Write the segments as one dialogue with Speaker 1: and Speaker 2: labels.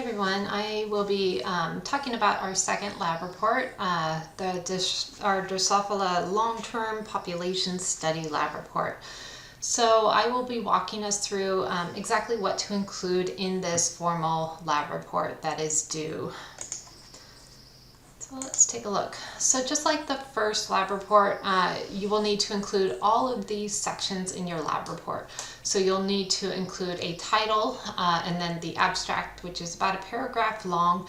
Speaker 1: everyone. I will be talking about our second lab report, our Drosophila long-term population study lab report. So I will be walking us through exactly what to include in this formal lab report that is due. So let's take a look. So just like the first lab report, you will need to include all of these sections in your lab report. So you'll need to include a title and then the abstract, which is about a paragraph long,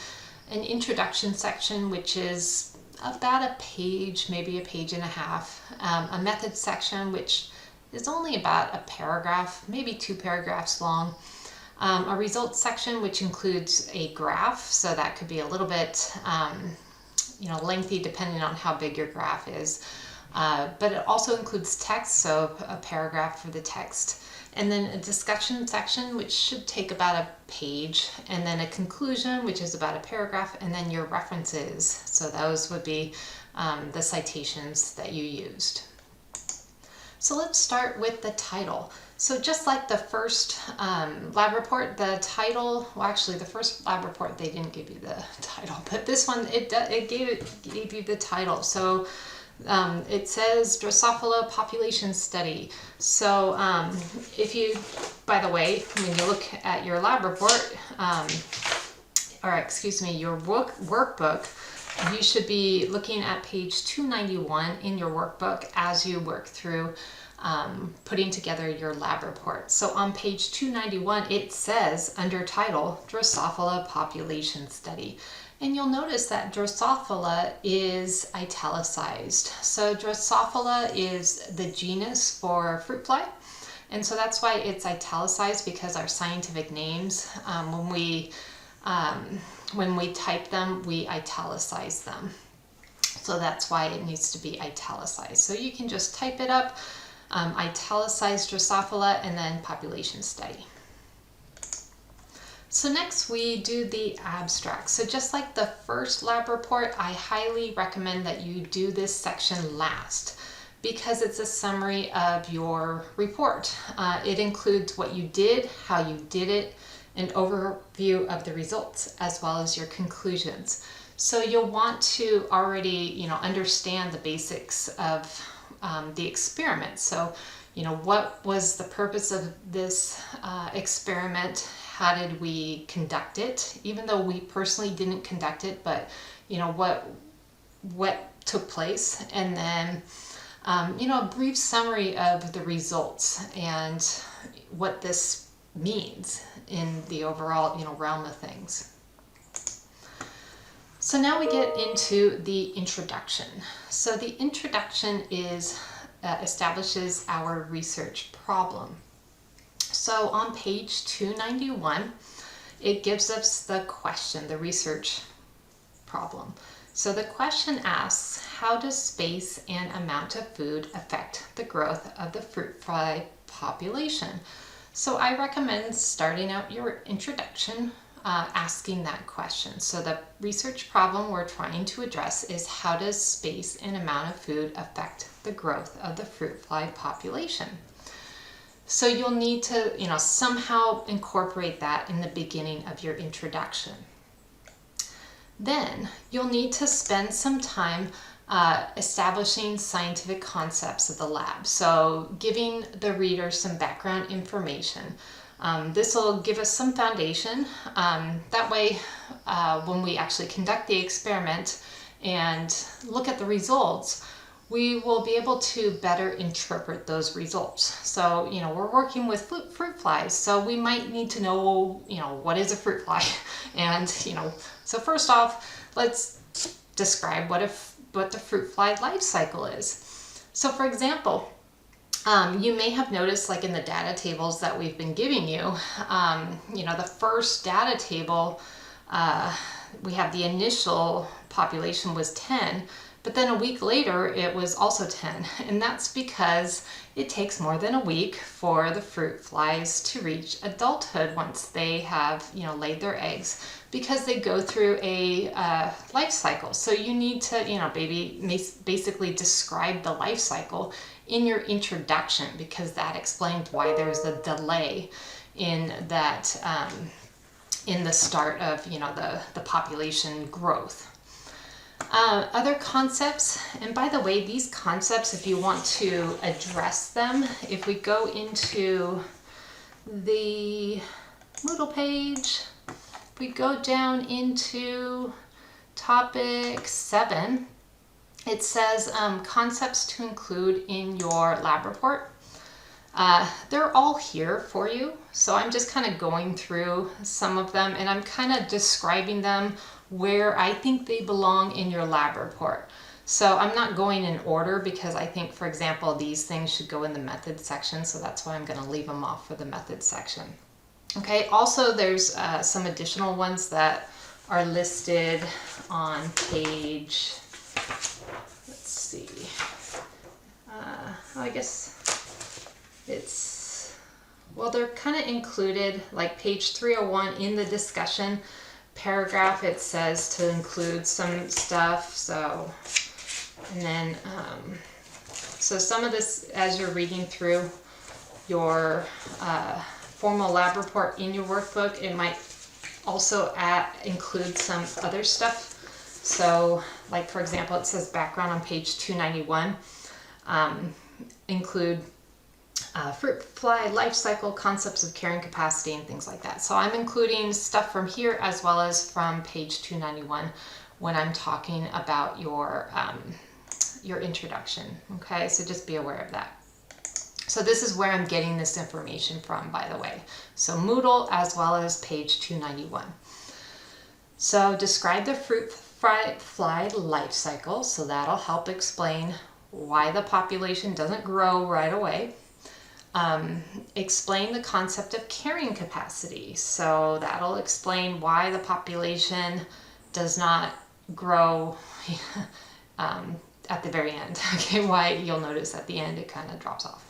Speaker 1: an introduction section, which is about a page, maybe a page and a half, a method section, which is only about a paragraph, maybe 2 paragraphs long, a results section, which includes a graph, so that could be a little bit lengthy depending on how big your graph is. But it also includes text, so a paragraph for the text. And then a discussion section, which should take about a page. And then a conclusion, which is about a paragraph. And then your references. So those would be the citations that you used. So let's start with the title. So just like the first lab report, the title, well actually the first lab report they didn't give you the title, but this one it gave you the title. So it says Drosophila population study. So if you, by the way, when you look at your lab report, your workbook, you should be looking at page 291 in your workbook as you work through putting together your lab report. So on page 291, it says under title, Drosophila population study. And you'll notice that Drosophila is italicized. So Drosophila is the genus for fruit fly. And so that's why it's italicized, because our scientific names, when we type them, we italicize them. So that's why it needs to be italicized. So you can just type it up, italicized Drosophila, and then population study. So next we do the abstract. So just like the first lab report, I highly recommend that you do this section last, because it's a summary of your report. It includes what you did, how you did it, an overview of the results, as well as your conclusions. So you'll want to already, understand the basics of the experiment. So, what was the purpose of this experiment? How did we conduct it? Even though we personally didn't conduct it, but what took place, and then a brief summary of the results and what this means in the overall realm of things. So now we get into the introduction. So the introduction establishes our research problem. So on page 291, it gives us the question, the research problem. So the question asks, how does space and amount of food affect the growth of the fruit fly population? So I recommend starting out your introduction asking that question. So the research problem we're trying to address is, how does space and amount of food affect the growth of the fruit fly population? So you'll need to, somehow incorporate that in the beginning of your introduction. Then you'll need to spend some time establishing scientific concepts of the lab. So giving the reader some background information. This will give us some foundation. That way, when we actually conduct the experiment and look at the results, we will be able to better interpret those results. So, we're working with fruit flies, so we might need to know, what is a fruit fly? And, so first off, let's describe what the fruit fly life cycle is. So for example, you may have noticed, like in the data tables that we've been giving you, the first data table, we have the initial population was 10, but then a week later it was also 10. And that's because it takes more than a week for the fruit flies to reach adulthood once they have, laid their eggs, because they go through a life cycle. So you need to, basically describe the life cycle in your introduction, because that explains why there's a delay in that in the start of, you know, the population growth. Other concepts, and by the way, these concepts, if you want to address them, if we go into the Moodle page, if we go down into topic 7, it says concepts to include in your lab report. They're all here for you, so I'm just kind of going through some of them, and I'm kind of describing them where I think they belong in your lab report. So I'm not going in order because I think, for example, these things should go in the methods section, so that's why I'm going to leave them off for the methods section. Okay, also there's some additional ones that are listed on page, let's see, I guess it's, well, they're kind of included, like page 301 in the discussion paragraph, it says to include some stuff. So, and then, so some of this, as you're reading through your formal lab report in your workbook, it might also include some other stuff. So, like for example, it says background on page 291, include fruit fly life cycle, concepts of carrying capacity, and things like that. So I'm including stuff from here as well as from page 291 when I'm talking about your introduction. Okay, so just be aware of that. So this is where I'm getting this information from, by the way. So Moodle as well as page 291. So describe the fruit fly life cycle. So that'll help explain why the population doesn't grow right away. Explain the concept of carrying capacity. So that'll explain why the population does not grow at the very end. Okay, why you'll notice at the end it kind of drops off.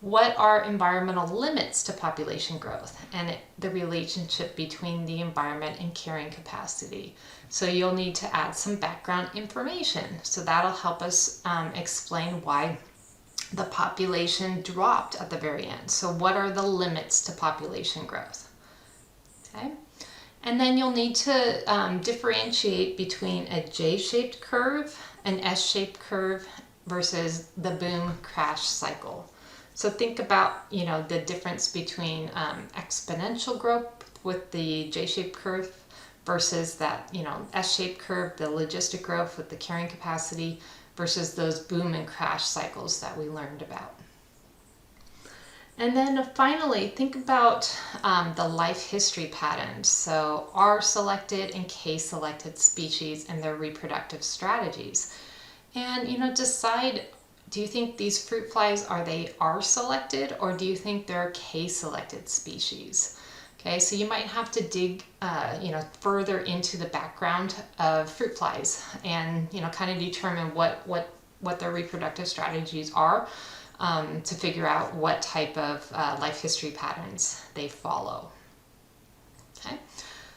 Speaker 1: What are environmental limits to population growth and the relationship between the environment and carrying capacity? So you'll need to add some background information. So that'll help us explain why the population dropped at the very end. So what are the limits to population growth? Okay. And then you'll need to differentiate between a J-shaped curve, an S-shaped curve versus the boom crash cycle. So think about, you know, the difference between exponential growth with the J-shaped curve versus that, you know, S-shaped curve, the logistic growth with the carrying capacity, versus those boom and crash cycles that we learned about. And then finally, think about the life history patterns. So R selected and K selected species and their reproductive strategies. And, you know, decide, do you think these fruit flies, are they R selected, or do you think they're K selected species? Okay, so you might have to dig, you know, further into the background of fruit flies and, you know, kind of determine what their reproductive strategies are to figure out what type of life history patterns they follow. Okay,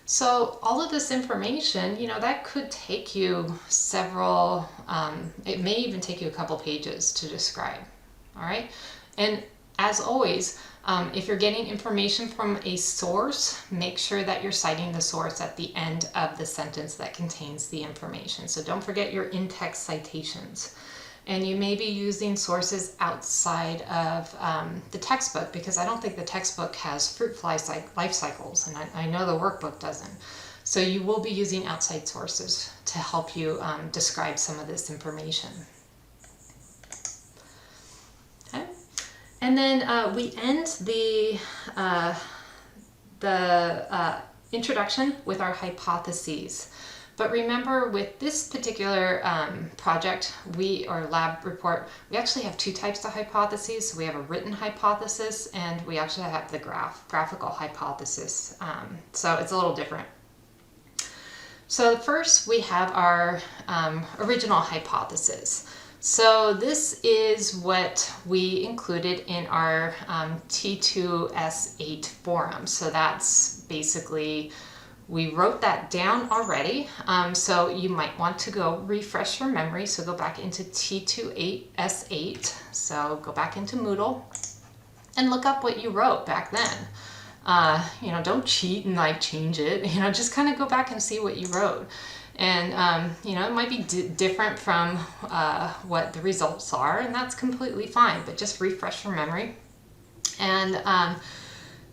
Speaker 1: so all of this information, you know, that could take you several, it may even take you a couple pages to describe. All right, and as always, if you're getting information from a source, make sure that you're citing the source at the end of the sentence that contains the information. So don't forget your in-text citations. And you may be using sources outside of the textbook, because I don't think the textbook has fruit fly life cycles, and I know the workbook doesn't. So you will be using outside sources to help you describe some of this information. And then we end the introduction with our hypotheses. But remember, with this particular project, or lab report, we actually have two types of hypotheses. So we have a written hypothesis, and we actually have the graphical hypothesis. So it's a little different. So first, we have our original hypothesis. So this is what we included in our T2S8 forum. So that's basically, we wrote that down already. So you might want to go refresh your memory. So go back into T2S8. So go back into Moodle and look up what you wrote back then. You know, don't cheat and like change it. You know, just kind of go back and see what you wrote. And, you know, it might be different from what the results are, and that's completely fine, but just refresh your memory. And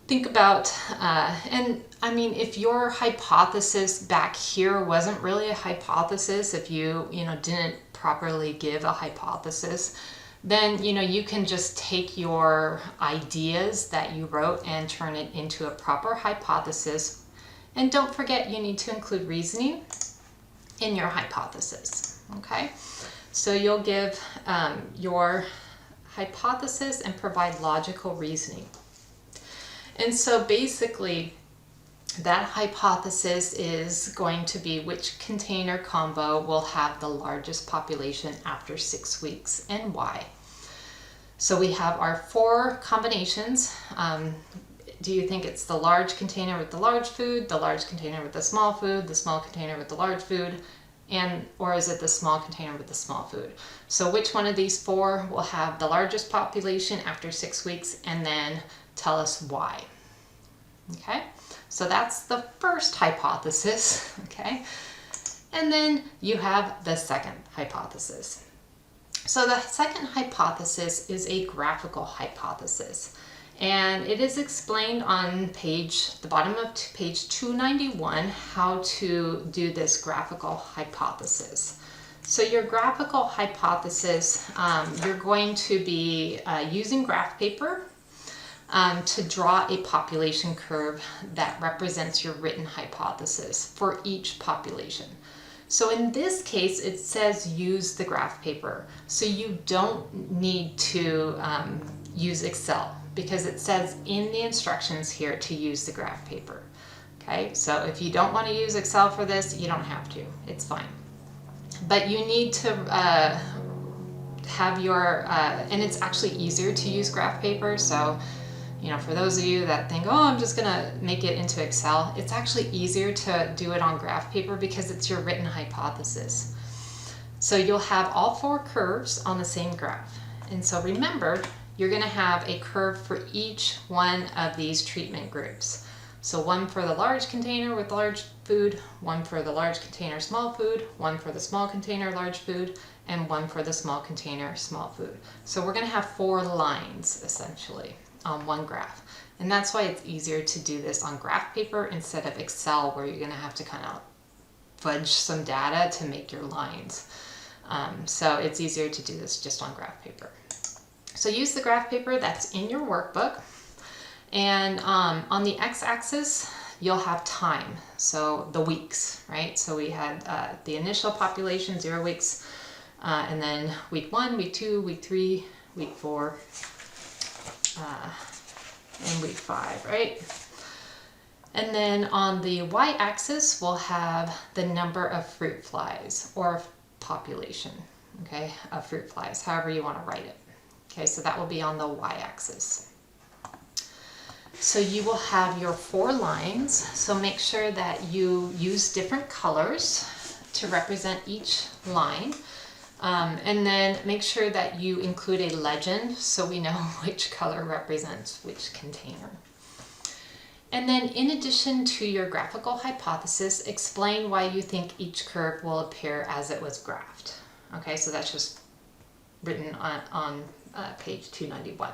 Speaker 1: think about, and I mean, if your hypothesis back here wasn't really a hypothesis, if you know, didn't properly give a hypothesis, then, you know, you can just take your ideas that you wrote and turn it into a proper hypothesis. And don't forget, you need to include reasoning in your hypothesis, okay? So you'll give your hypothesis and provide logical reasoning. And so basically, that hypothesis is going to be which container combo will have the largest population after 6 weeks and why. So we have our 4 combinations. Do you think it's the large container with the large food, the large container with the small food, the small container with the large food, or is it the small container with the small food? So which one of these 4 will have the largest population after 6 weeks, and then tell us why. Okay, so that's the first hypothesis, okay? And then you have the second hypothesis. So the second hypothesis is a graphical hypothesis. And it is explained on the bottom of page 291 how to do this graphical hypothesis. So your graphical hypothesis, you're going to be using graph paper to draw a population curve that represents your written hypothesis for each population. So in this case, it says use the graph paper. So you don't need to use Excel, because it says in the instructions here to use the graph paper. Okay, so if you don't want to use Excel for this, you don't have to. It's fine. But you need to have your, and it's actually easier to use graph paper. So, you know, for those of you that think, oh, I'm just gonna make it into Excel, it's actually easier to do it on graph paper because it's your written hypothesis. So you'll have all 4 curves on the same graph. And so remember, you're gonna have a curve for each one of these treatment groups. So one for the large container with large food, one for the large container small food, one for the small container large food, and one for the small container small food. So we're gonna have 4 lines essentially on one graph. And that's why it's easier to do this on graph paper instead of Excel, where you're gonna have to kind of fudge some data to make your lines. So it's easier to do this just on graph paper. So use the graph paper that's in your workbook. And on the x-axis, you'll have time, so the weeks, right? So we had the initial population, 0 weeks, and then week 1, week 2, week 3, week 4, and week 5, right? And then on the y-axis, we'll have the number of fruit flies, or population, okay, of fruit flies, however you want to write it. Okay, so that will be on the y-axis. So you will have your 4 lines, so make sure that you use different colors to represent each line. And then make sure that you include a legend so we know which color represents which container. And then in addition to your graphical hypothesis, explain why you think each curve will appear as it was graphed. Okay, so that's just written on page 291.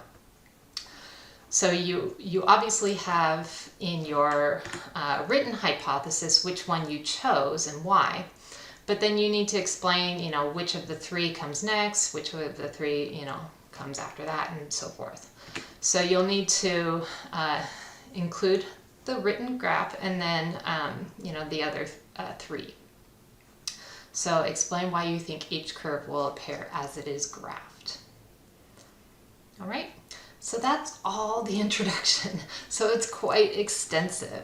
Speaker 1: So you obviously have in your written hypothesis which one you chose and why, but then you need to explain, you know, which of the 3 comes next, which of the 3, you know, comes after that, and so forth. So you'll need to include the written graph and then, you know, the other 3. So explain why you think each curve will appear as it is graphed. All right. So that's all the introduction. So it's quite extensive.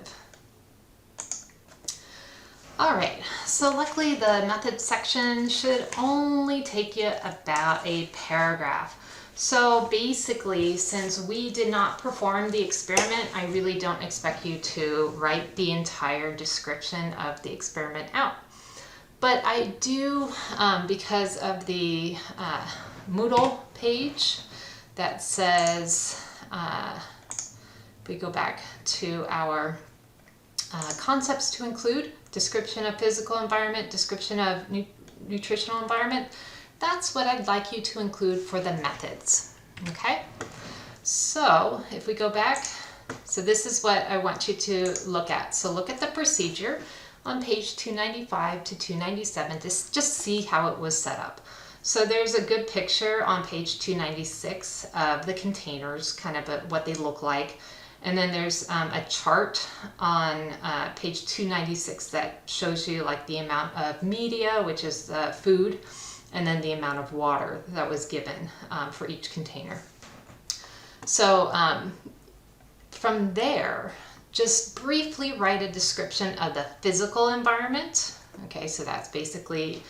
Speaker 1: All right, so luckily the method section should only take you about a paragraph. So basically, since we did not perform the experiment, I really don't expect you to write the entire description of the experiment out. But I do, because of the Moodle page, that says, we go back to our concepts to include, description of physical environment, description of nutritional environment, that's what I'd like you to include for the methods. Okay, so if we go back, so this is what I want you to look at. So look at the procedure on page 295 to 297 to just see how it was set up. So there's a good picture on page 296 of the containers, kind of what they look like. And then there's a chart on page 296 that shows you like the amount of media, which is the food, and then the amount of water that was given for each container. So from there, just briefly write a description of the physical environment. Okay, so that's basically,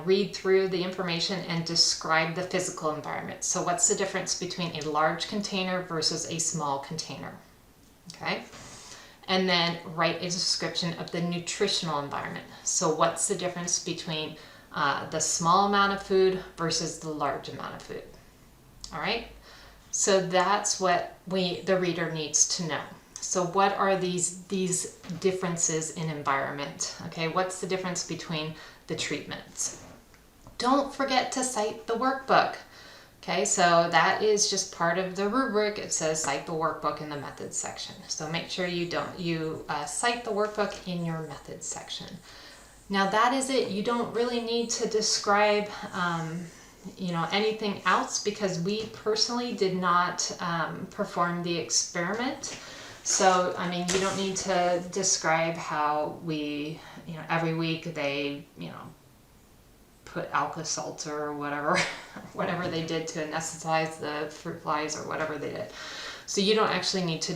Speaker 1: read through the information and describe the physical environment. So what's the difference between a large container versus a small container? Okay, and then write a description of the nutritional environment. So what's the difference between the small amount of food versus the large amount of food? All right, so that's what the reader needs to know. So what are these differences in environment? Okay, what's the difference between the treatments? Don't forget to cite the workbook. Okay, so that is just part of the rubric. It says cite the workbook in the methods section. So make sure you cite the workbook in your methods section. Now that is it. You don't really need to describe anything else, because we personally did not perform the experiment. So, I mean, you don't need to describe how we, every week they, put Alka-Seltzer or whatever they did to anesthetize the fruit flies or whatever they did. So you don't actually need to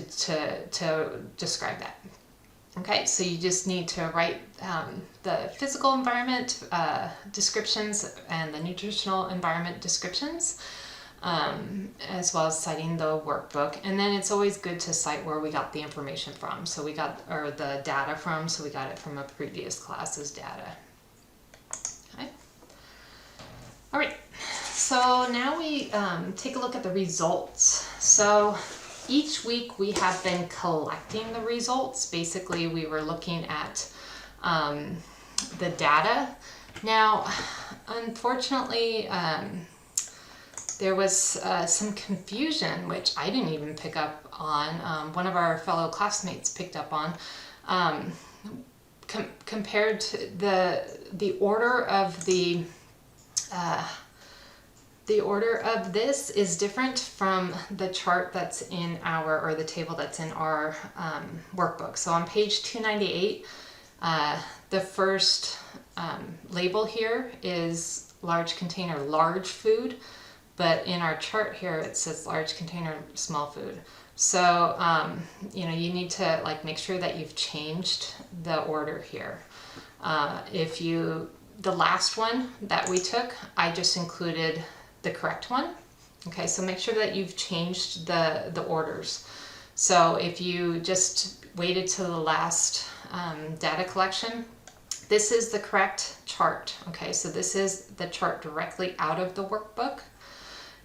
Speaker 1: describe that. Okay, so you just need to write the physical environment descriptions and the nutritional environment descriptions, as well as citing the workbook. And then it's always good to cite where we got the information from. So we got, or the data from, so we got it from a previous class's data. Okay. All right, so now we take a look at the results. So each week we have been collecting the results. Basically, we were looking at the data. Now, unfortunately, there was some confusion, which I didn't even pick up on. One of our fellow classmates picked up on, compared to the order of the order of this is different from the chart that's in or the table that's in our workbook. So on page 298, the first label here is large container, large food, but in our chart here it says large container, small food. So you need to make sure that you've changed the order here. The last one that we took, I just included the correct one. Okay, so make sure that you've changed the orders. So if you just waited till the last data collection, this is the correct chart. Okay, so this is the chart directly out of the workbook,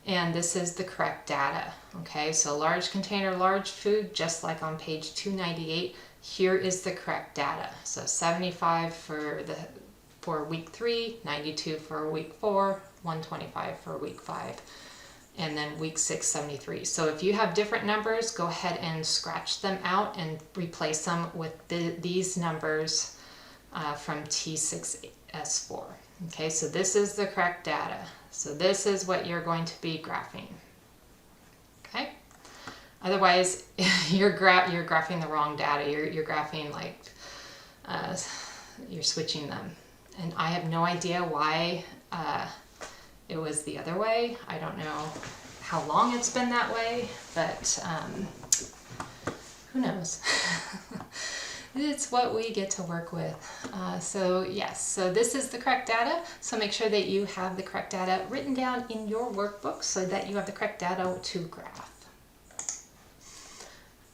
Speaker 1: and this is the correct data. Okay, so large container, large food, just like on page 298, here is the correct data. So 75 for week 3, 92 for week 4, 125 for week 5, and then week 6, 73. So if you have different numbers, go ahead and scratch them out and replace them with these numbers from T6S4. Okay, so this is the correct data. So this is what you're going to be graphing. Okay. Otherwise, you're graphing the wrong data. You're graphing you're switching them, and I have no idea why it was the other way. I don't know how long it's been that way, but who knows? It's what we get to work with. So yes, so this is the correct data. So make sure that you have the correct data written down in your workbook so that you have the correct data to graph.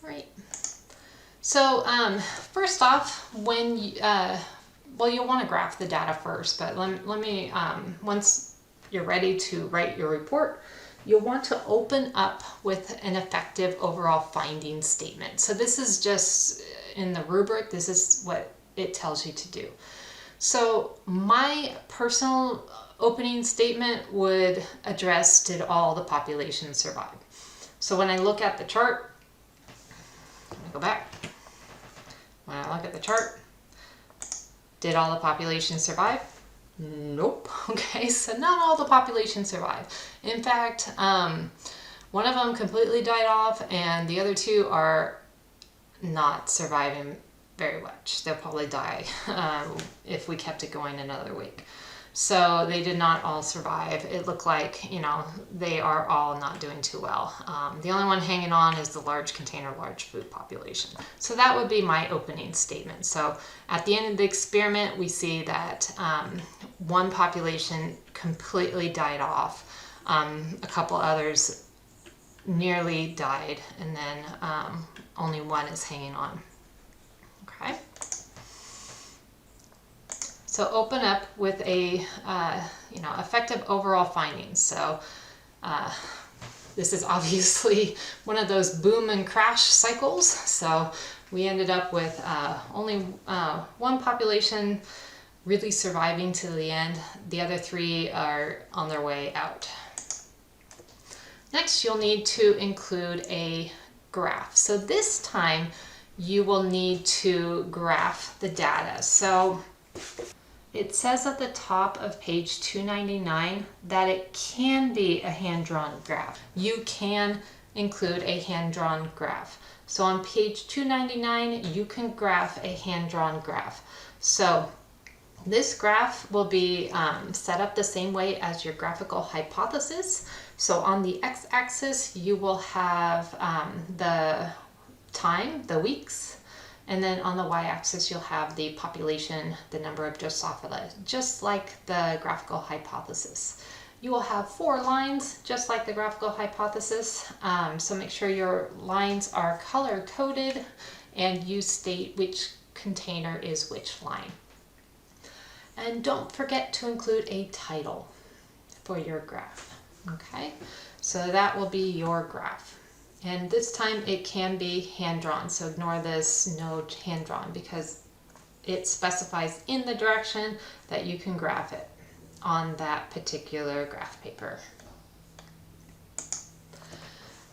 Speaker 1: All right. So first off, when you'll want to graph the data first, but let me once you're ready to write your report, you'll want to open up with an effective overall finding statement. So this is just in the rubric, this is what it tells you to do. So my personal opening statement would address, did all the population survive? So when I look at the chart, let me go back. When I look at the chart, did all the population survive? Nope. Okay, so not all the population survived. In fact, one of them completely died off, and the other two are not surviving very much. They'll probably die if we kept it going another week. So they did not all survive. It looked like, you know, they are all not doing too well. The only one hanging on is the large container, large food population. So that would be my opening statement. So at the end of the experiment, we see that one population completely died off. A couple others nearly died, and then only one is hanging on. Okay. So open up with a, effective overall findings. So this is obviously one of those boom and crash cycles. So we ended up with only one population really surviving to the end. The other three are on their way out. Next, you'll need to include a graph. So this time you will need to graph the data. So it says at the top of page 299 that it can be a hand-drawn graph. You can include a hand-drawn graph. So on page 299, you can graph a hand-drawn graph. So this graph will be set up the same way as your graphical hypothesis. So on the x-axis, you will have the time, the weeks, and then on the y-axis, you'll have the population, the number of Drosophila, just like the graphical hypothesis. You will have 4 lines, just like the graphical hypothesis. So make sure your lines are color-coded and you state which container is which line. And don't forget to include a title for your graph. Okay, so that will be your graph. And this time it can be hand-drawn, so ignore this no hand-drawn because it specifies in the direction that you can graph it on that particular graph paper.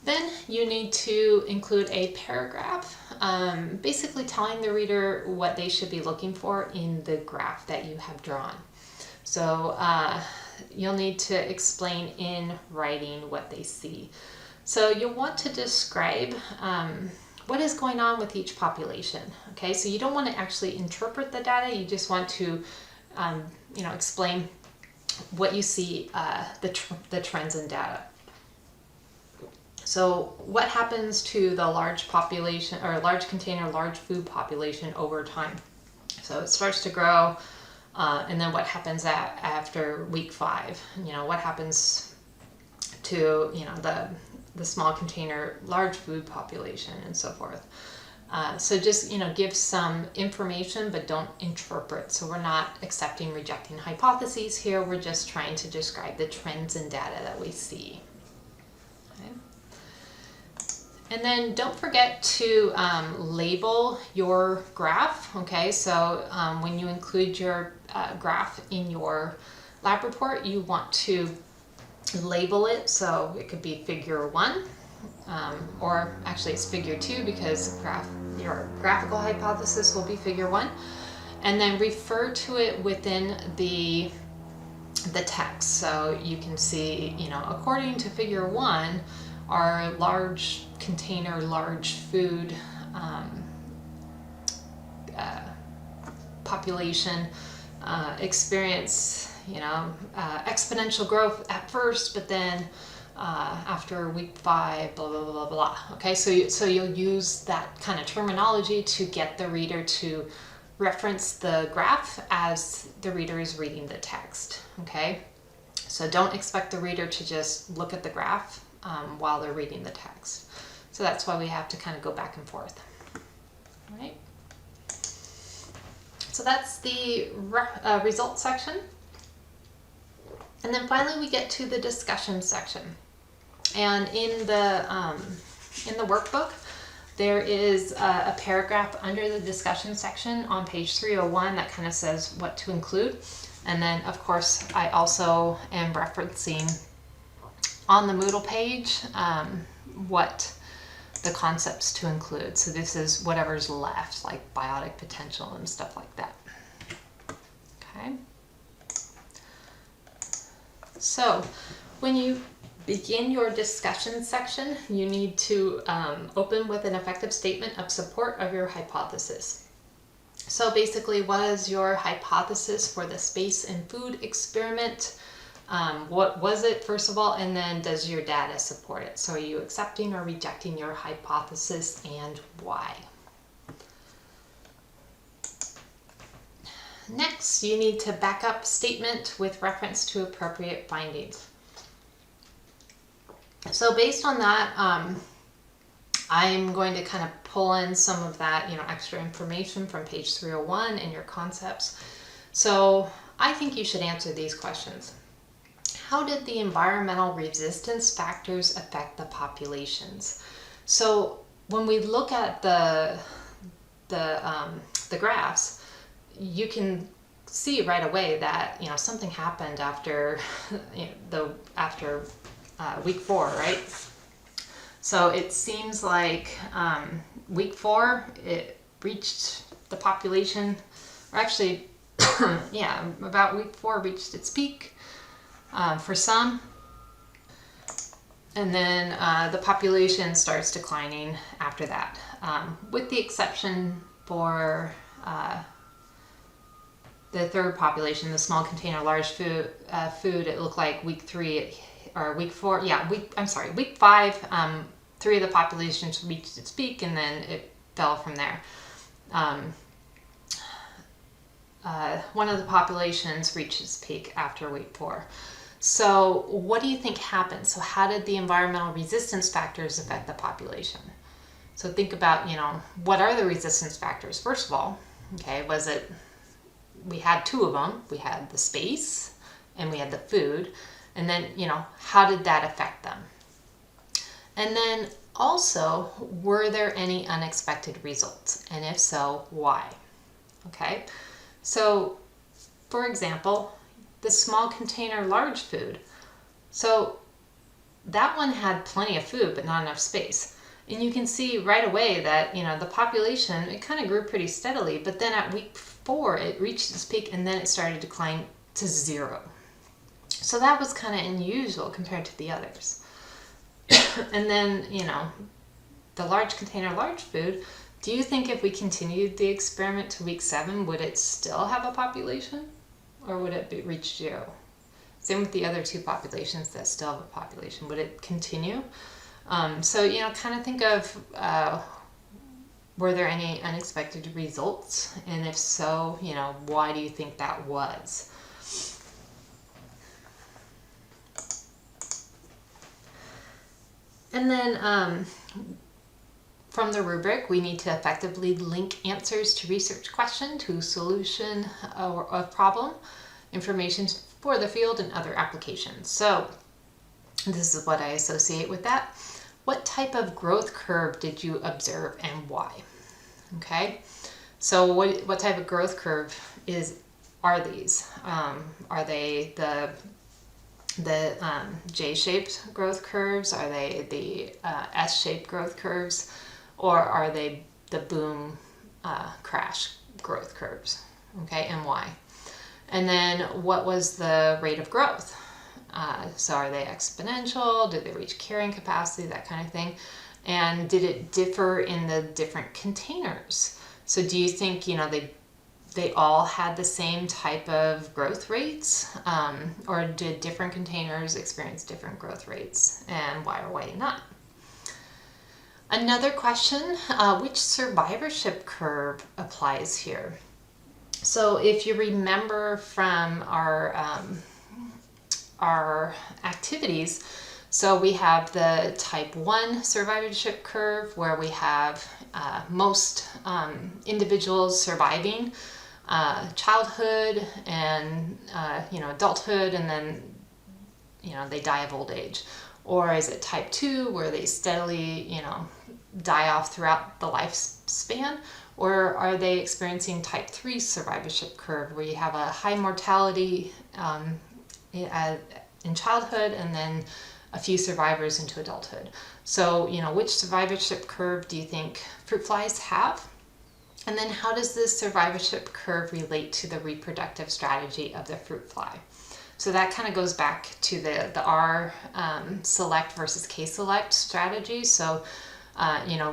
Speaker 1: Then you need to include a paragraph, basically telling the reader what they should be looking for in the graph that you have drawn. So you'll need to explain in writing what they see. So you'll want to describe what is going on with each population. Okay, so you don't want to actually interpret the data. You just want to, explain what you see, the trends in data. So what happens to the large population or large container, large food population over time? So it starts to grow, and then what happens after week 5? What happens to the small container, large food population, and so forth. So just, give some information, but don't interpret. So we're not accepting, rejecting hypotheses here. We're just trying to describe the trends in data that we see. Okay. And then don't forget to label your graph. Okay, so when you include your graph in your lab report, you want to label it. So it could be figure 1, or actually it's figure 2 because your graphical hypothesis will be figure 1, and then refer to it within the text. So you can see, according to figure 1, our large container, large food population experience exponential growth at first, but then after week 5, blah, blah, blah, blah. Okay, so you'll use that kind of terminology to get the reader to reference the graph as the reader is reading the text. Okay, so don't expect the reader to just look at the graph while they're reading the text. So that's why we have to kind of go back and forth. All right. So that's the results section. And then finally we get to the discussion section. And in the workbook, there is a paragraph under the discussion section on page 301 that kind of says what to include. And then, of course, I also am referencing on the Moodle page what the concepts to include. So this is whatever's left, like biotic potential and stuff like that. Okay. So when you begin your discussion section, you need to open with an effective statement of support of your hypothesis. So basically, what is your hypothesis for the space and food experiment? What was it, first of all, and then does your data support it? So are you accepting or rejecting your hypothesis, and why? Next, you need to back up statement with reference to appropriate findings. So based on that, I'm going to kind of pull in some of that, extra information from page 301 in your concepts. So I think you should answer these questions. How did the environmental resistance factors affect the populations? So when we look at the graphs, you can see right away that something happened after week 4, right? So it seems like week 4 it reached the population, or actually, yeah, about week 4 reached its peak for some, and then the population starts declining after that, with the exception for the third population, the small container large food. It looked like week 3 or week 4, week 5, 3 of the populations reached its peak, and then it fell from there. One of the populations reached its peak after week 4. So what do you think happened? So how did the environmental resistance factors affect the population? So think about, what are the resistance factors? First of all, okay, we had 2 of them. We had the space and we had the food. And then, how did that affect them? And then also, were there any unexpected results? And if so, why? Okay, so for example, the small container large food. So that one had plenty of food, but not enough space. And you can see right away that, the population, it kind of grew pretty steadily, but then at week 4, it reached its peak and then it started to decline to 0. So that was kind of unusual compared to the others. And then, the large container large food, do you think if we continued the experiment to week 7, would it still have a population? Or would it reach 0? Same with the other 2 populations that still have a population. Would it continue? So, kind of think of, were there any unexpected results? And if so, why do you think that was? And then from the rubric, we need to effectively link answers to research question to solution of problem, information for the field, and other applications. So this is what I associate with that. What type of growth curve did you observe and why? Okay, so what type of growth curve are these? Are they the J-shaped growth curves? Are they the S-shaped growth curves? Or are they the boom crash growth curves? Okay, and why? And then what was the rate of growth? So are they exponential? Did they reach carrying capacity? That kind of thing. And did it differ in the different containers? So do you think, they all had the same type of growth rates? Or did different containers experience different growth rates? And why or why not? Another question, which survivorship curve applies here? So if you remember from our activities, so we have the type 1 survivorship curve where we have most individuals surviving childhood and adulthood, and then they die of old age. Or is it type 2 where they steadily, die off throughout the lifespan? Or are they experiencing type 3 survivorship curve where you have a high mortality in childhood and then a few survivors into adulthood? So, which survivorship curve do you think fruit flies have? And then how does this survivorship curve relate to the reproductive strategy of the fruit fly? So that kind of goes back to the R select versus K select strategy. So,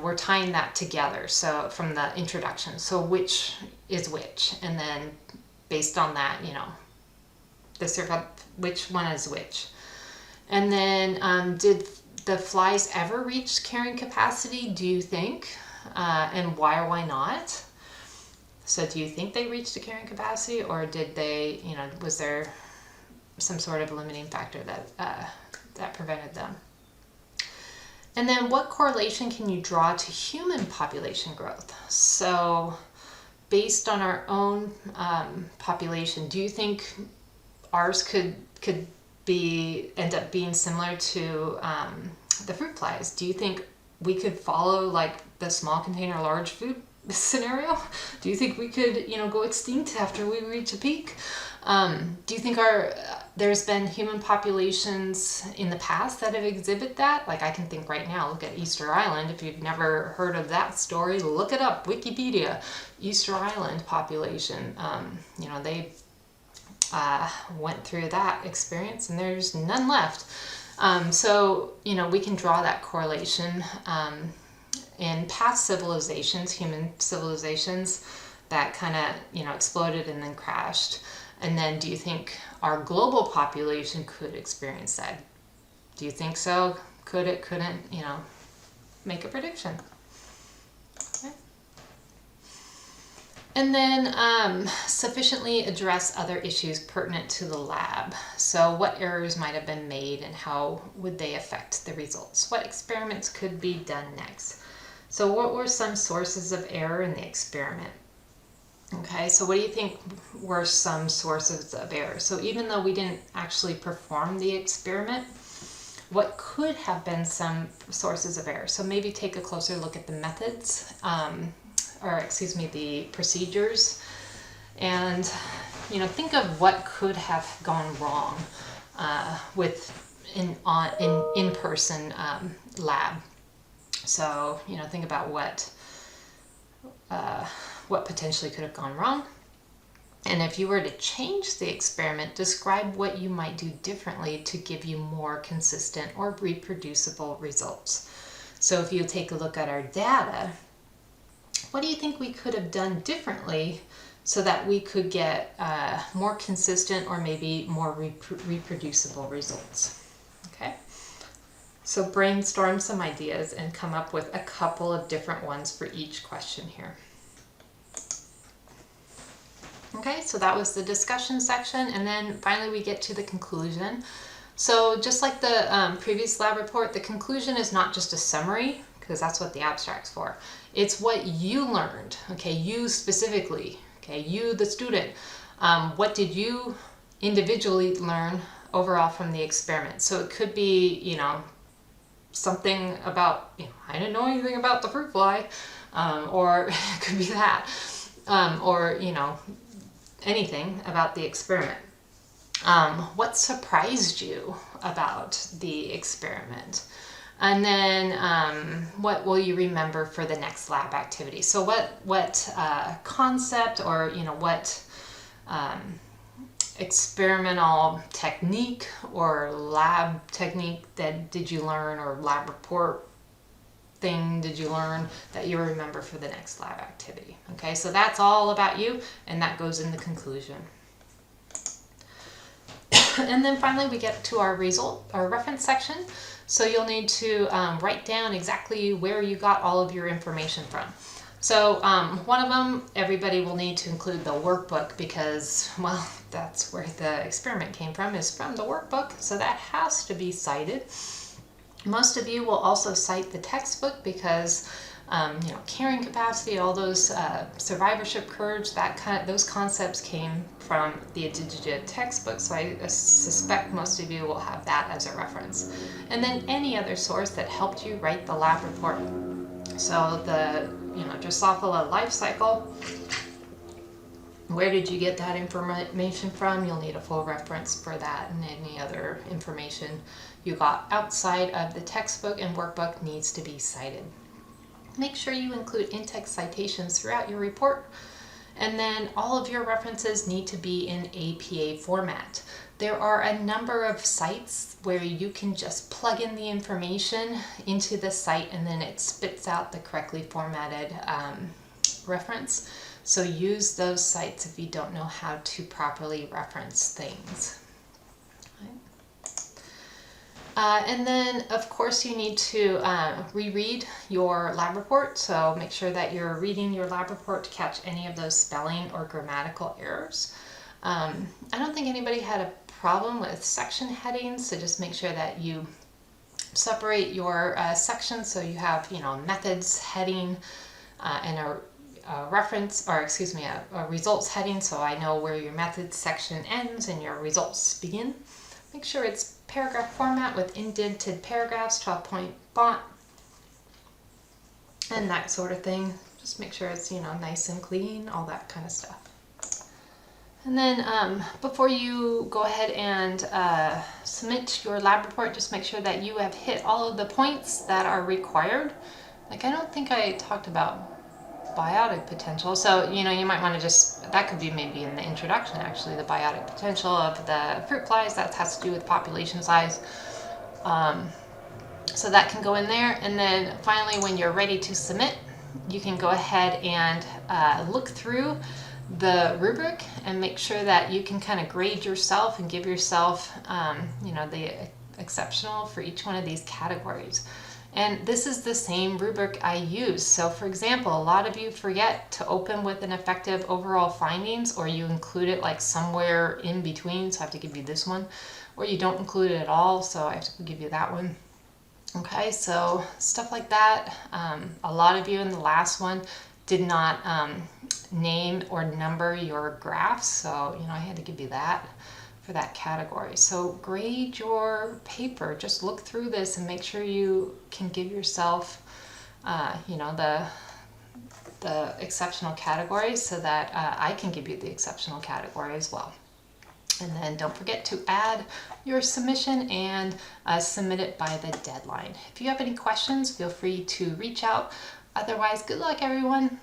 Speaker 1: we're tying that together. So from the introduction, so which is which? And then based on that, which one is which? And then did the flies ever reach carrying capacity, do you think? And why or why not? So do you think they reached a carrying capacity, or did they, was there some sort of limiting factor that prevented them? And then what correlation can you draw to human population growth? So based on our own population, do you think ours could end up being similar to the fruit flies? Do you think we could follow like the small container large food scenario? Do you think we could go extinct after we reach a peak? Do you think there's been human populations in the past that have exhibited that? Like I can think right now, look at Easter Island. If you've never heard of that story, look it up, Wikipedia. Easter Island population, they went through that experience and there's none left. So we can draw that correlation in past civilizations, human civilizations that kind of exploded and then crashed. And then do you think our global population could experience that? Do you think so? Could it, couldn't, make a prediction? Okay. And then sufficiently address other issues pertinent to the lab. So what errors might have been made and how would they affect the results? What experiments could be done next? So what were some sources of error in the experiment? Okay, so what do you think were some sources of error? So even though we didn't actually perform the experiment, what could have been some sources of error? So maybe take a closer look at the methods, the procedures, and think of what could have gone wrong with an in-person lab. So think about what potentially could have gone wrong. And if you were to change the experiment, describe what you might do differently to give you more consistent or reproducible results. So if you take a look at our data, what do you think we could have done differently so that we could get more consistent or maybe more reproducible results? Okay. So brainstorm some ideas and come up with a couple of different ones for each question here. Okay, so that was the discussion section, and then finally we get to the conclusion. So just like the previous lab report, the conclusion is not just a summary, because that's what the abstract's for. It's what you learned, okay, you specifically, okay, you the student. What did you individually learn overall from the experiment? So it could be, something about, I didn't know anything about the fruit fly, or it could be that, or, anything about the experiment. What surprised you about the experiment? And then what will you remember for the next lab activity? So what concept or what experimental technique or lab technique that did you learn, or lab report thing did you learn that you remember for the next lab activity? Okay, so that's all about you, and that goes in the conclusion. And then finally we get to our reference section. So you'll need to write down exactly where you got all of your information from. So one of them, everybody will need to include the workbook because, well, that's where the experiment came from, is from the workbook. So that has to be cited. Most of you will also cite the textbook because carrying capacity, all those survivorship courage, those concepts came from the Adigida textbook, so I suspect most of you will have that as a reference. And then any other source that helped you write the lab report. So the Drosophila life cycle, where did you get that information from? You'll need a full reference for that, and any other information you got outside of the textbook and workbook needs to be cited. Make sure you include in-text citations throughout your report, and then all of your references need to be in APA format. There are a number of sites where you can just plug in the information into the site and then it spits out the correctly formatted reference. So use those sites if you don't know how to properly reference things. And then, of course, you need to reread your lab report. So make sure that you're reading your lab report to catch any of those spelling or grammatical errors. I don't think anybody had a problem with section headings, so just make sure that you separate your sections. So you have, methods heading and a reference, or excuse me, a results heading, so I know where your methods section ends and your results begin. Make sure it's paragraph format with indented paragraphs, 12-point font, and that sort of thing. Just make sure it's, nice and clean, all that kind of stuff. And then before you go ahead and submit your lab report, just make sure that you have hit all of the points that are required. Like, I don't think I talked about biotic potential, so you might want to that could be maybe in the introduction, actually, the biotic potential of the fruit flies. That has to do with population size, so that can go in there. And then finally, when you're ready to submit, you can go ahead and look through the rubric and make sure that you can kind of grade yourself and give yourself the exceptional for each one of these categories. And this is the same rubric I use. So for example, a lot of you forget to open with an effective overall findings, or you include it like somewhere in between, so I have to give you this one, or you don't include it at all, so I have to give you that one. Okay, so stuff like that. A lot of you in the last one did not name or number your graphs, so I had to give you that for that category. So grade your paper. Just look through this and make sure you can give yourself the exceptional categories, so that I can give you the exceptional category as well. And then don't forget to add your submission and submit it by the deadline. If you have any questions, feel free to reach out. Otherwise, good luck, everyone.